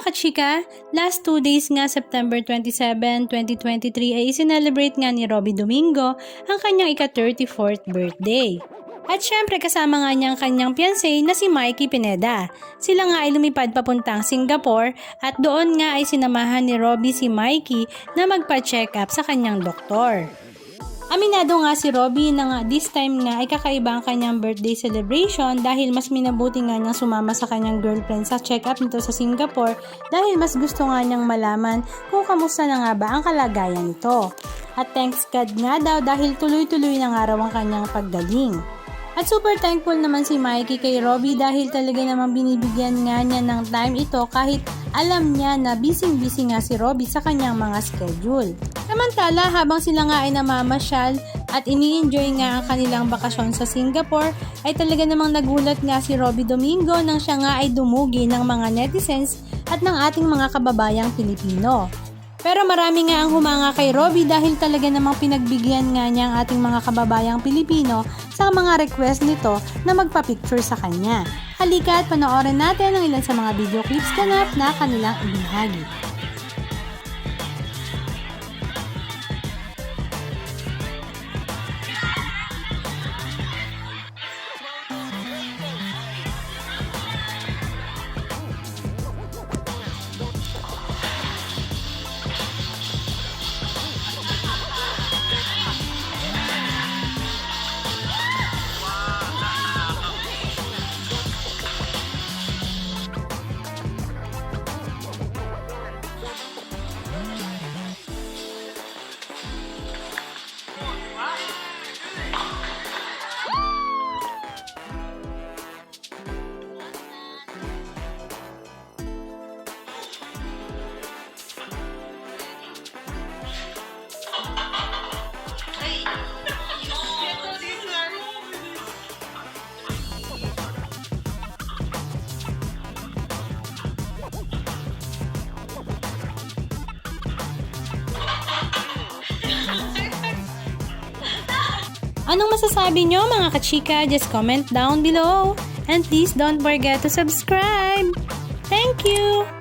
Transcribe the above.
kachika, last 2 days nga September 27, 2023 ay isinelebrate nga ni Robby Domingo ang kanyang ika-34th birthday. At syempre kasama nga niya ang kanyang fiancé na si Mikey Pineda. Sila nga ay lumipad papuntang Singapore at doon nga ay sinamahan ni Robby si Mikey na magpa-check up sa kanyang doktor. Aminado nga si Robby na nga this time nga ay kakaiba ang kanyang birthday celebration dahil mas minabuti nga niyang sumama sa kanyang girlfriend sa check-up nito sa Singapore dahil mas gusto nga niyang malaman kung kamusta na nga ba ang kalagayan nito. At thanks God nga daw dahil tuloy-tuloy na nga raw ang kanyang paggaling. At super thankful naman si Mikey kay Robby dahil talaga namang binibigyan nga niya ng time ito kahit alam niya na busy-busy nga si Robby sa kanyang mga schedule. Samantala, habang sila nga ay namamasyal at ini-enjoy nga ang kanilang bakasyon sa Singapore, ay talaga namang nagulat nga si Robby Domingo nang siya nga ay dumugi ng mga netizens at ng ating mga kababayang Pilipino. Pero marami nga ang humanga kay Robby dahil talaga namang pinagbigyan nga niya ang ating mga kababayang Pilipino sa mga request nito na magpa-picture sa kanya. Halika at panoorin natin ang ilan sa mga video clips ganap na kanilang ibinahagi. Anong masasabi nyo mga kachika? Just comment down below. And please don't forget to subscribe. Thank you!